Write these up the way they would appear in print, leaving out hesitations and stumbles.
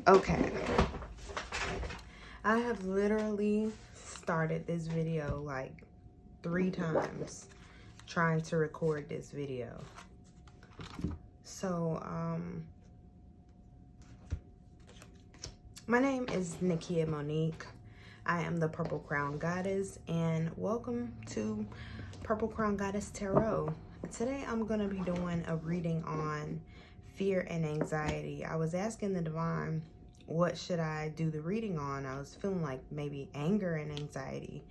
Okay. I have literally started this video like 3 times trying to record this video. So, my name is Nakia Monique. I am the Purple Crown Goddess, and welcome to Purple Crown Goddess Tarot. Today I'm going to be doing a reading on fear and anxiety. I was asking the divine, what should I do the reading on? I was feeling like maybe anger and anxiety,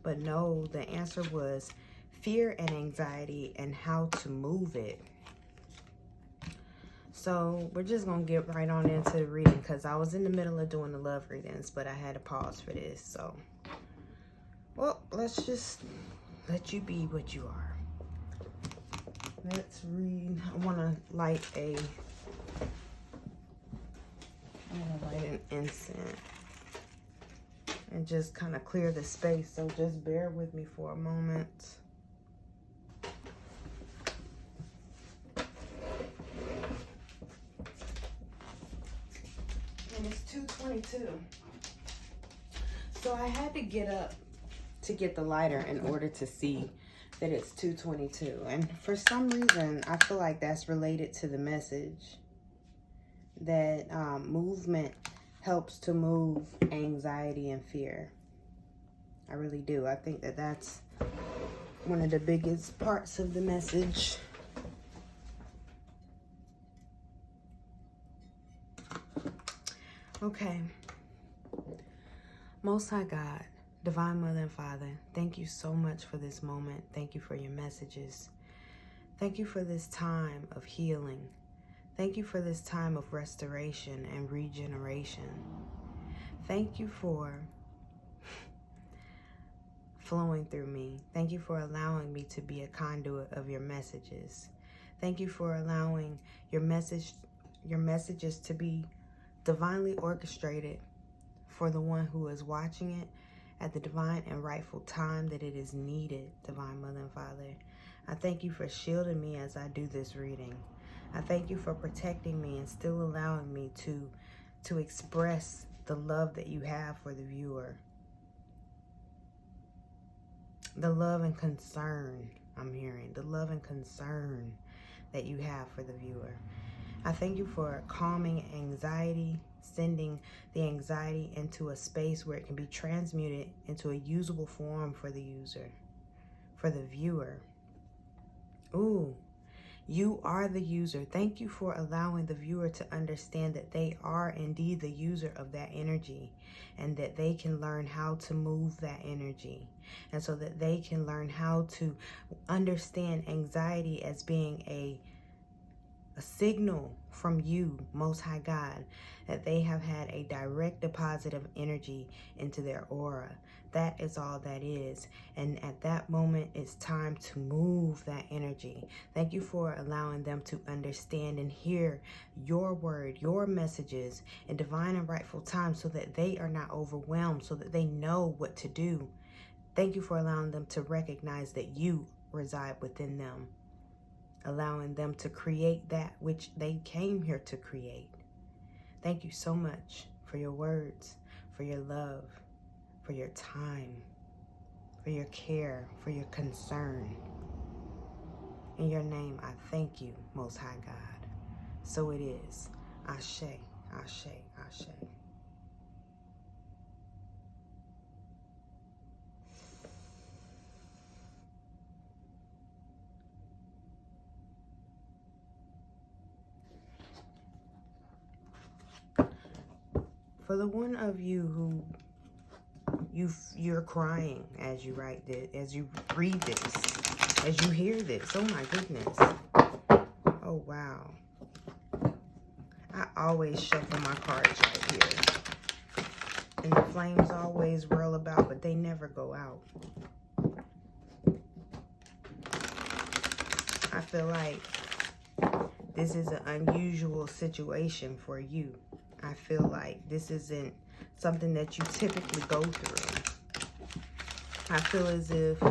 but no, the answer was fear and anxiety and how to move it. So we're just gonna get right on into the reading because I was in the middle of doing the love readings, but I had to pause for this. So, well, let's just let you be what you are. Let's read. I want to light an incense and just kind of clear the space. So just bear with me for a moment. And it's 2:22. So I had to get up to get the lighter in order to see that it's 2:22. And for some reason, I feel like that's related to the message that movement helps to move anxiety and fear. I really do. I think that that's one of the biggest parts of the message. Okay. Most High God, Divine Mother and Father, thank you so much for this moment. Thank you for your messages. Thank you for this time of healing. Thank you for this time of restoration and regeneration. Thank you for flowing through me. Thank you for allowing me to be a conduit of your messages. Thank you for allowing your messages to be divinely orchestrated for the one who is watching it at the divine and rightful time that it is needed, Divine Mother and Father. I thank you for shielding me as I do this reading. I thank you for protecting me and still allowing me to express the love that you have for the viewer. The love and concern I'm hearing. The love and concern that you have for the viewer. I thank you for calming anxiety, sending the anxiety into a space where it can be transmuted into a usable form for the user, for the viewer. Ooh, you are the user. Thank you for allowing the viewer to understand that they are indeed the user of that energy and that they can learn how to move that energy. And so that they can learn how to understand anxiety as being a signal from you, Most High God, that they have had a direct deposit of energy into their aura. That is all that is. And at that moment, it's time to move that energy. Thank you for allowing them to understand and hear your word, your messages in divine and rightful time so that they are not overwhelmed, so that they know what to do. Thank you for allowing them to recognize that you reside within them, allowing them to create that which they came here to create. Thank you so much for your words, for your love, for your time, for your care, for your concern. In your name, I thank you, Most High God. So it is. Ashe, Ashe, Ashe. For the one of you who you're crying as you write this, as you read this, as you hear this, oh my goodness. Oh wow. I always shuffle my cards right here. And the flames always whirl about, but they never go out. I feel like this is an unusual situation for you. I feel like this isn't something that you typically go through. I feel as if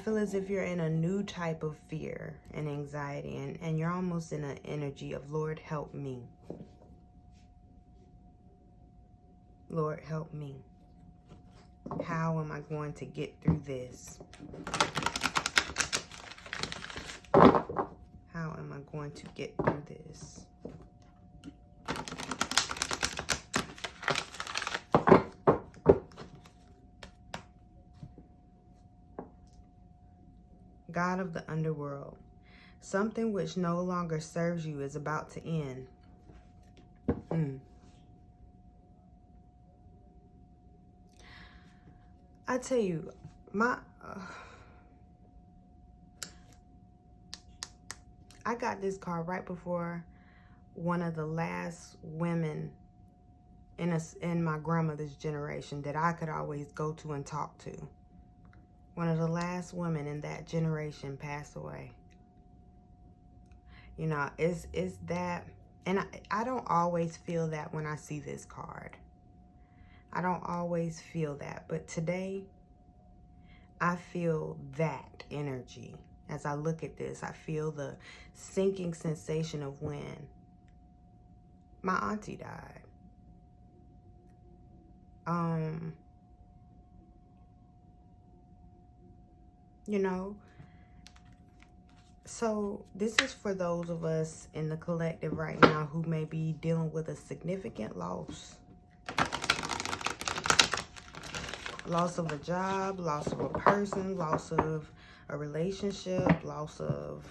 feel as if you're in a new type of fear and anxiety, and you're almost in an energy of, Lord, help me. Lord, help me. How am I going to get through this? How am I going to get through this? God of the underworld, something which no longer serves you is about to end. I tell you, I got this card right before one of the last women in my grandmother's generation that I could always go to and talk to. One of the last women in that generation passed away. You know, it's that, and I don't always feel that when I see this card. I don't always feel that, but today I feel that energy. As I look at this, I feel the sinking sensation of when my auntie died. You know, so this is for those of us in the collective right now who may be dealing with a significant loss. Loss of a job, loss of a person, loss of a relationship, loss of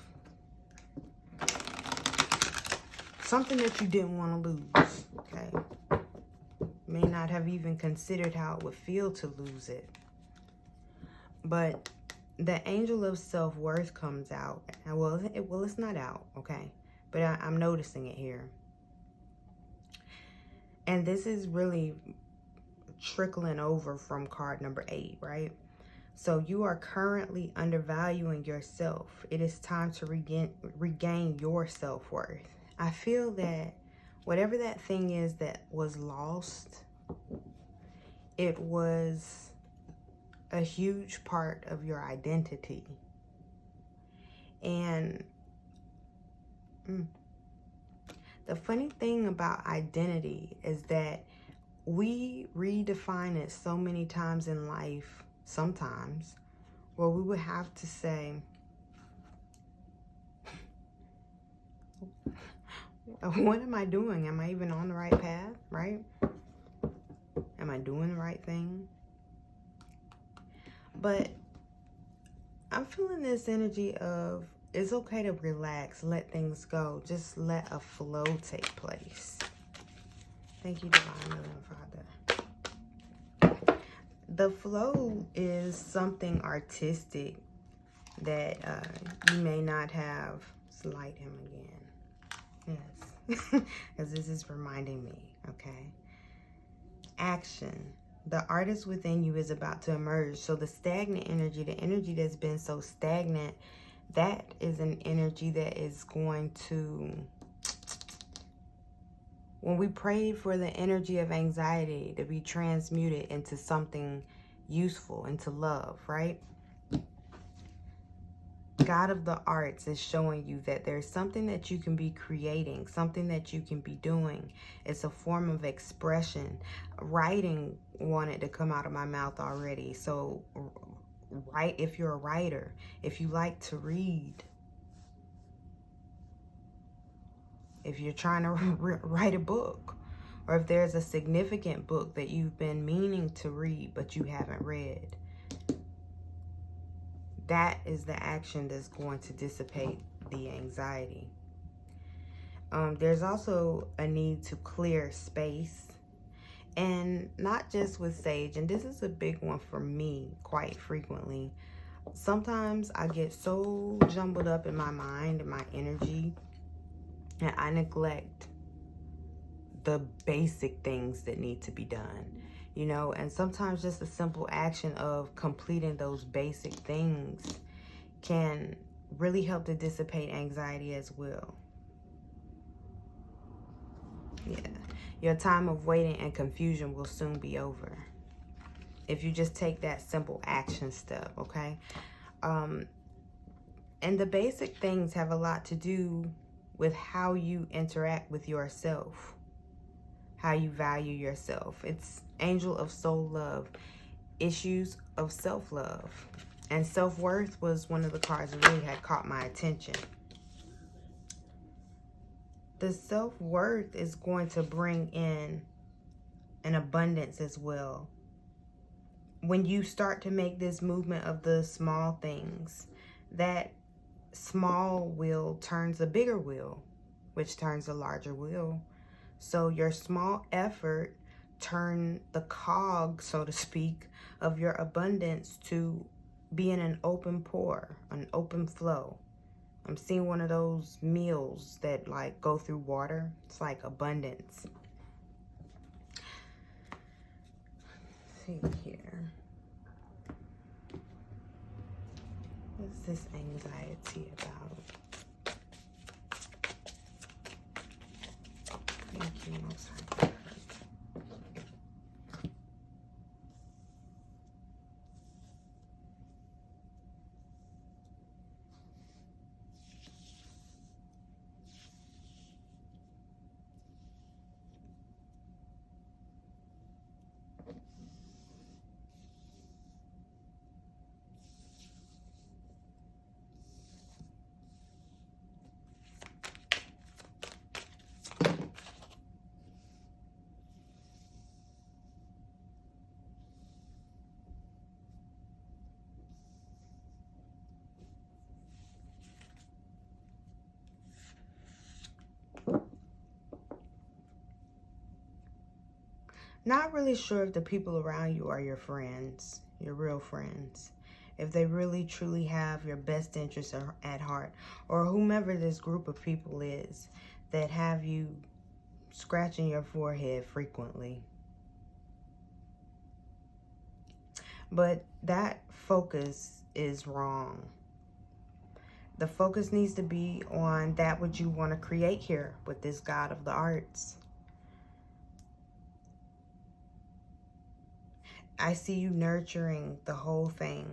something that you didn't want to lose, okay? May not have even considered how it would feel to lose it. But the angel of self-worth comes out. Well, it's not out, okay? But I'm noticing it here. And this is really trickling over from card number 8, right? So you are currently undervaluing yourself. It is time to regain your self-worth. I feel that whatever that thing is that was lost, it was a huge part of your identity. And the funny thing about identity is that we redefine it so many times in life, sometimes, where we would have to say, what am I doing? Am I even on the right path, right? Am I doing the right thing? But I'm feeling this energy of, it's okay to relax, let things go. Just let a flow take place. Thank you, Divine Mother and Father. The flow is something artistic that you may not have. Let's light him again. Yes, because this is reminding me, okay? Action. The artist within you is about to emerge. So the stagnant energy, the energy that's been so stagnant, that is an energy that is going to... When we prayed for the energy of anxiety to be transmuted into something useful, into love, right? God of the arts is showing you that there's something that you can be creating, something that you can be doing. It's a form of expression. Writing wanted to come out of my mouth already. So write if you're a writer, if you like to read, if you're trying to write a book, or if there's a significant book that you've been meaning to read but you haven't read, that is the action that's going to dissipate the anxiety. There's also a need to clear space, and not just with sage, and this is a big one for me quite frequently. Sometimes I get so jumbled up in my mind and my energy, and I neglect the basic things that need to be done. You know, and sometimes just a simple action of completing those basic things can really help to dissipate anxiety as well. Yeah. Your time of waiting and confusion will soon be over if you just take that simple action step, okay? And the basic things have a lot to do with how you interact with yourself, how you value yourself. It's Angel of Soul Love, issues of self-love. And self-worth was one of the cards that really had caught my attention. The self-worth is going to bring in an abundance as well. When you start to make this movement of the small things, that small wheel turns a bigger wheel, which turns a larger wheel. So your small effort turn the cog, so to speak, of your abundance to be in an open pour, an open flow. I'm seeing one of those meals that like go through water. It's like abundance. Let's see here. What's this anxiety about? Thank you, Most High. Not really sure if the people around you are your friends, your real friends. If they really truly have your best interests at heart, or whomever this group of people is that have you scratching your forehead frequently. But that focus is wrong. The focus needs to be on that what you want to create here with this God of the arts. I see you nurturing the whole thing.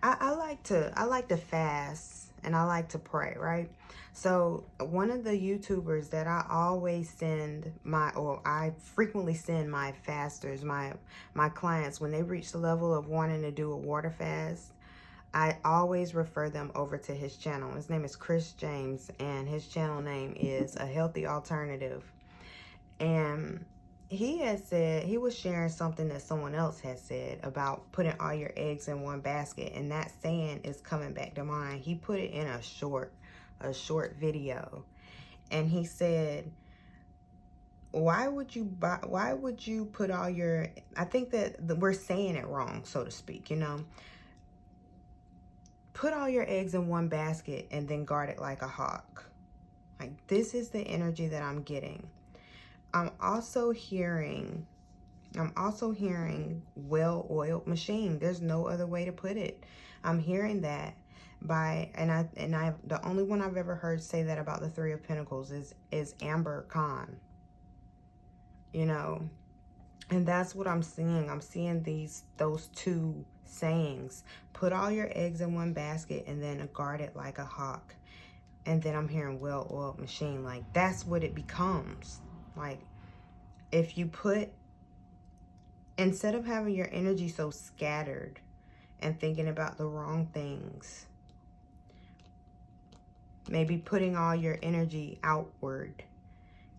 I like to fast and I like to pray, right? So one of the YouTubers that I always send I frequently send my fasters, my clients, when they reach the level of wanting to do a water fast, I always refer them over to his channel. His name is Chris James, and his channel name is A Healthy Alternative. And he had said, he was sharing something that someone else had said about putting all your eggs in one basket. And that saying is coming back to mind. He put it in a short video. And he said, why would you put all your, I think that we're saying it wrong, so to speak, you know. Put all your eggs in one basket and then guard it like a hawk. Like, this is the energy that I'm getting. I'm also hearing well-oiled machine. There's no other way to put it. I'm hearing that the only one I've ever heard say that about the Three of Pentacles is Amber Khan. You know, and that's what I'm seeing. I'm seeing those two sayings. Put all your eggs in one basket and then guard it like a hawk. And then I'm hearing well-oiled machine. Like, that's what it becomes. Like, if you instead of having your energy so scattered and thinking about the wrong things, maybe putting all your energy outward.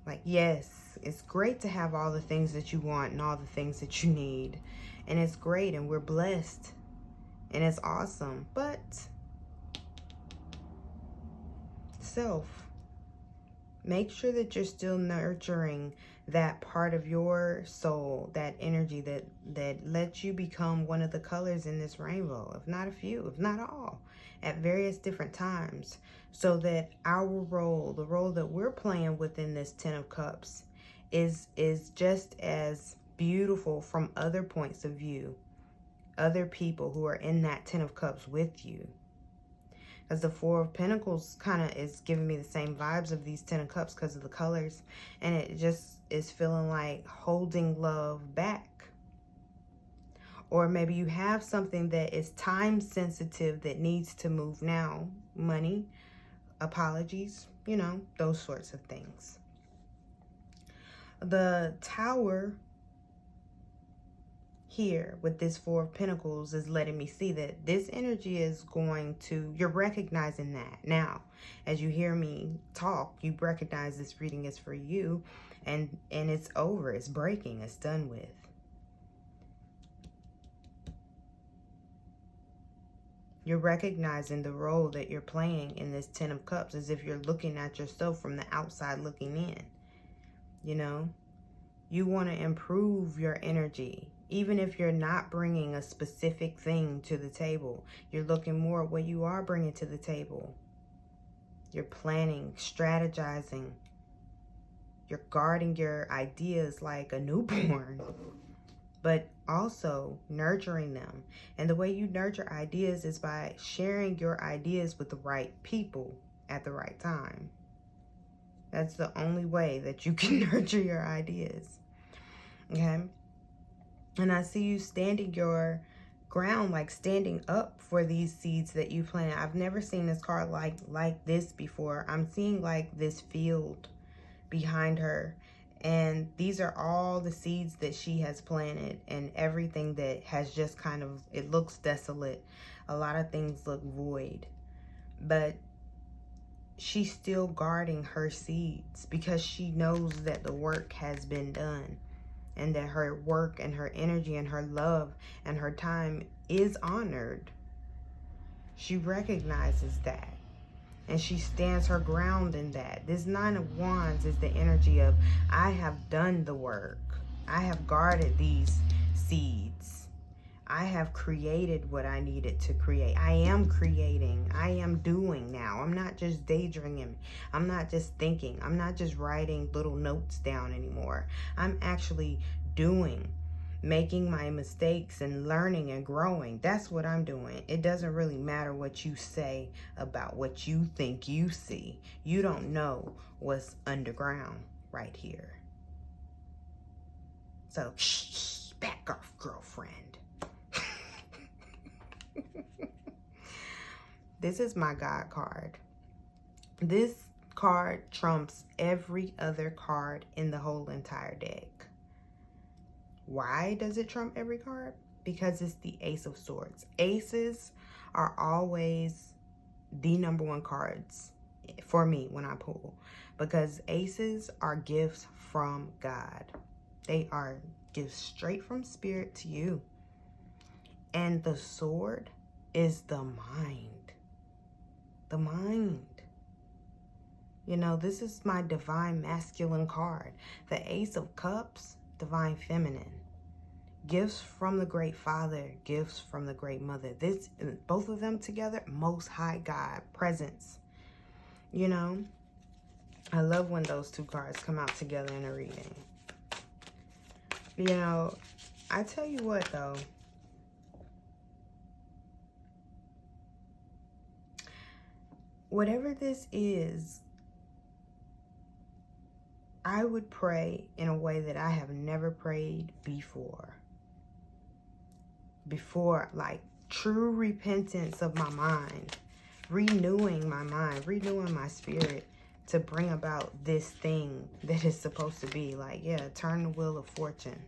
Like, yes, it's great to have all the things that you want and all the things that you need. And it's great and we're blessed. And it's awesome. But make sure that you're still nurturing that part of your soul, that energy that lets you become one of the colors in this rainbow, if not a few, if not all, at various different times, so that our role, the role that we're playing within this Ten of Cups, is just as beautiful from other points of view, other people who are in that Ten of Cups with you. As the Four of Pentacles kind of is giving me the same vibes of these Ten of Cups because of the colors. And it just is feeling like holding love back. Or maybe you have something that is time sensitive that needs to move now. Money, apologies, you know, those sorts of things. The Tower here with this Four of Pentacles is letting me see that this energy is going to, you're recognizing that now. As you hear me talk, you recognize this reading is for you, and it's over, it's breaking, it's done with. You're recognizing the role that you're playing in this Ten of Cups, as if you're looking at yourself from the outside looking in. You know, you want to improve your energy. Even if you're not bringing a specific thing to the table, you're looking more at what you are bringing to the table. You're planning, strategizing. You're guarding your ideas like a newborn, but also nurturing them. And the way you nurture ideas is by sharing your ideas with the right people at the right time. That's the only way that you can nurture your ideas. Okay? And I see you standing your ground, like standing up for these seeds that you planted. I've never seen this card like this before. I'm seeing like this field behind her. And these are all the seeds that she has planted, and everything that has just kind of, it looks desolate. A lot of things look void. But she's still guarding her seeds because she knows that the work has been done. And that her work and her energy and her love and her time is honored. She recognizes that. And she stands her ground in that. This Nine of Wands is the energy of, I have done the work. I have guarded these seeds. I have created what I needed to create. I am creating. I am doing now. I'm not just daydreaming. I'm not just thinking. I'm not just writing little notes down anymore. I'm actually doing, making my mistakes and learning and growing. That's what I'm doing. It doesn't really matter what you say about what you think you see. You don't know what's underground right here. So, shh, back off, girlfriend. This is my God card. This card trumps every other card in the whole entire deck. Why does it trump every card? Because it's the Ace of Swords. Aces are always the number one cards for me when I pull. Because aces are gifts from God. They are gifts straight from Spirit to you. And the sword is the mind. The mind. You know, this is my divine masculine card. The Ace of Cups, divine feminine. Gifts from the Great Father, gifts from the Great Mother. This, both of them together, Most High God, presence. You know, I love when those two cards come out together in a reading. You know, I tell you what though. Whatever this is, I would pray in a way that I have never prayed before. Like true repentance of my mind, renewing my mind, renewing my spirit to bring about this thing that is supposed to be. Like, yeah, turn the wheel of fortune.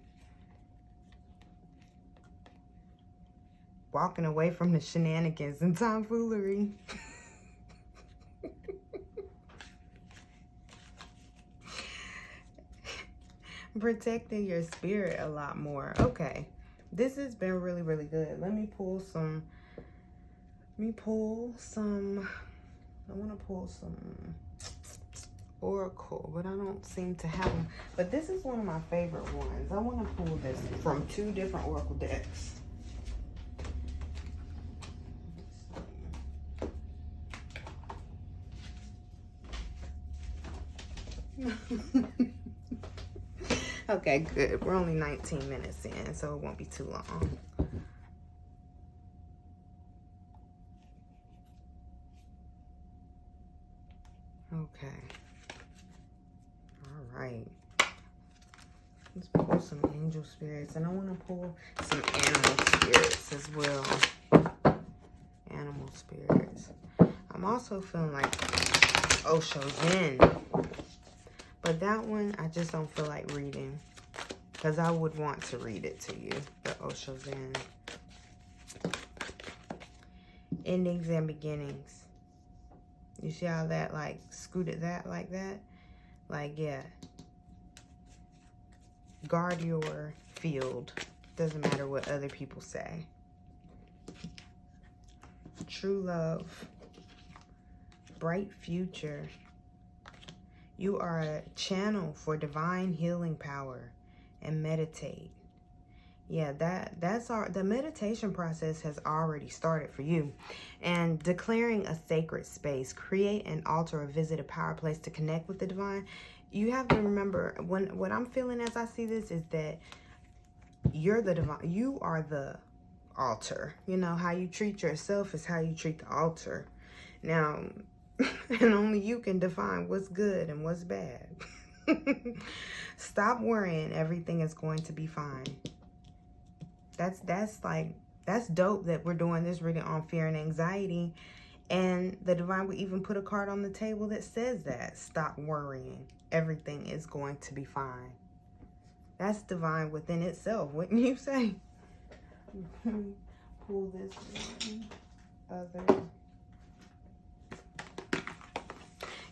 Walking away from the shenanigans and tomfoolery. Protecting your spirit a lot more. Okay. This has been really, really good. Let me pull some. I want to pull some Oracle, but I don't seem to have them. But this is one of my favorite ones. I want to pull this from 2 different Oracle decks. Okay, good. We're only 19 minutes in, so it won't be too long. Okay. All right. Let's pull some angel spirits. And I want to pull some animal spirits as well. Animal spirits. I'm also feeling like Osho's in. But that one, I just don't feel like reading. Because I would want to read it to you. The Osho's in. Endings and beginnings. You see how that, like, scooted that like that? Like, yeah. Guard your field. Doesn't matter what other people say. True love. Bright future. You are a channel for divine healing power. And meditate. Yeah, the meditation process has already started for you. And declaring a sacred space. Create an altar or visit a power place to connect with the divine. You have to remember, what I'm feeling as I see this is that you're the divine. You are the altar. You know, how you treat yourself is how you treat the altar. Now, and only you can define what's good and what's bad. Stop worrying. Everything is going to be fine. That's dope that we're doing this reading on fear and anxiety. And the divine would even put a card on the table that says that. Stop worrying. Everything is going to be fine. That's divine within itself, wouldn't you say? Pull this one. Other.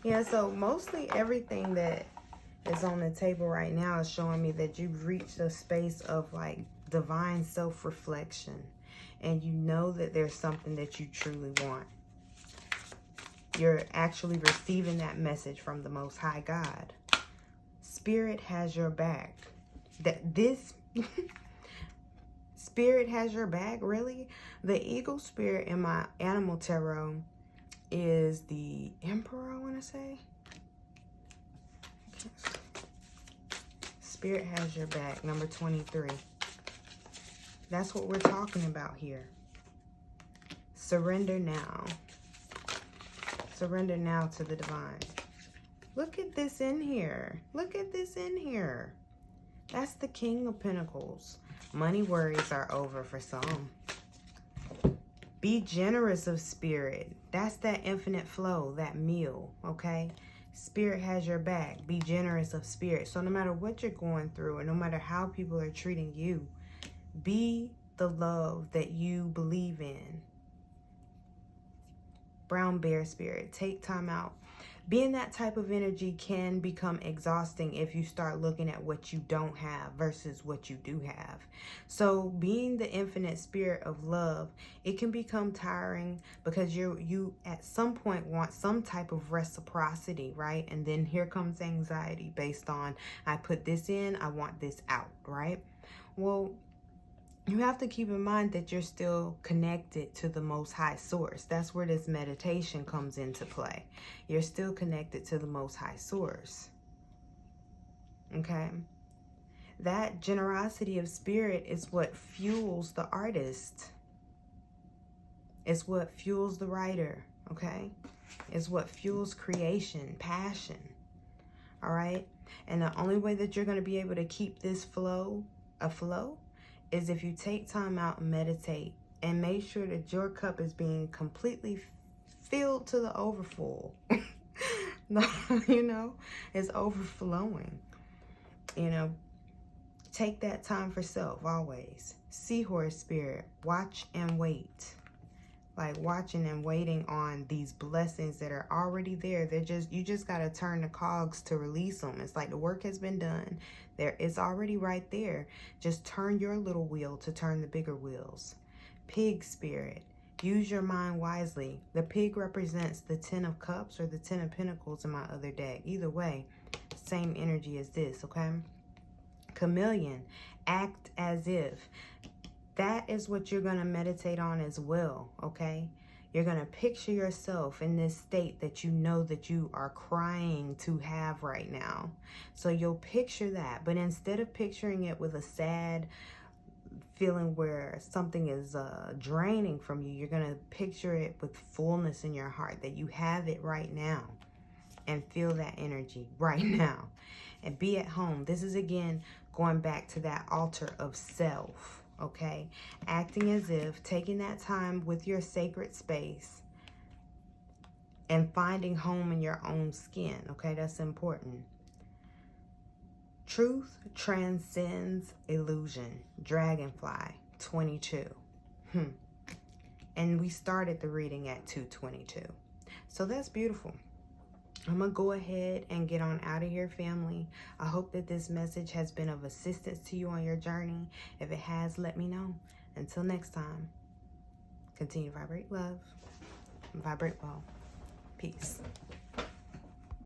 Yeah, so mostly everything that is on the table right now is showing me that you've reached a space of like divine self-reflection. And you know that there's something that you truly want. You're actually receiving that message from the Most High God. Spirit has your back. This Spirit has your back, really? The eagle spirit in my animal tarot is the Emperor, I want to say. Spirit has your back, number 23. That's what we're talking about here. Surrender now. Surrender now to the divine. Look at this in here. Look at this in here. That's the King of Pentacles. Money worries are over for some. Be generous of spirit. That's that infinite flow, that meal, okay? Spirit has your back. Be generous of spirit. So no matter what you're going through or no matter how people are treating you, be the love that you believe in. Brown bear spirit. Take time out. Being that type of energy can become exhausting if you start looking at what you don't have versus what you do have. So being the infinite spirit of love, it can become tiring because you at some point want some type of reciprocity, right? And then here comes anxiety based on, I put this in, I want this out, right? Well, you have to keep in mind that you're still connected to the Most High Source. That's where this meditation comes into play. You're still connected to the Most High Source. Okay? That generosity of spirit is what fuels the artist. It's what fuels the writer. Okay? It's what fuels creation, passion. All right? And the only way that you're going to be able to keep this flow afloat is if you take time out and meditate and make sure that your cup is being completely filled to the overfull. You know, it's overflowing. You know, take that time for self always. Seahorse spirit, watch and wait. Like watching and waiting on these blessings that are already there. You just got to turn the cogs to release them. It's like the work has been done. It's already right there. Just turn your little wheel to turn the bigger wheels. Pig spirit, use your mind wisely. The pig represents the 10 of cups or the 10 of pentacles in my other deck. Either way, same energy as this, okay? Chameleon, act as if. That is what you're going to meditate on as well, okay? You're going to picture yourself in this state that you know that you are crying to have right now. So you'll picture that. But instead of picturing it with a sad feeling where something is draining from you, you're going to picture it with fullness in your heart, that you have it right now. and feel that energy right now. And be at home. This is, again, going back to that altar of self, okay? Acting as if, taking that time with your sacred space and finding home in your own skin, okay? That's important. Truth transcends illusion. Dragonfly, 22. And we started the reading at 2:22. So that's beautiful. I'm going to go ahead and get on out of here, family. I hope that this message has been of assistance to you on your journey. If it has, let me know. Until next time, continue to vibrate love, vibrate well. Peace.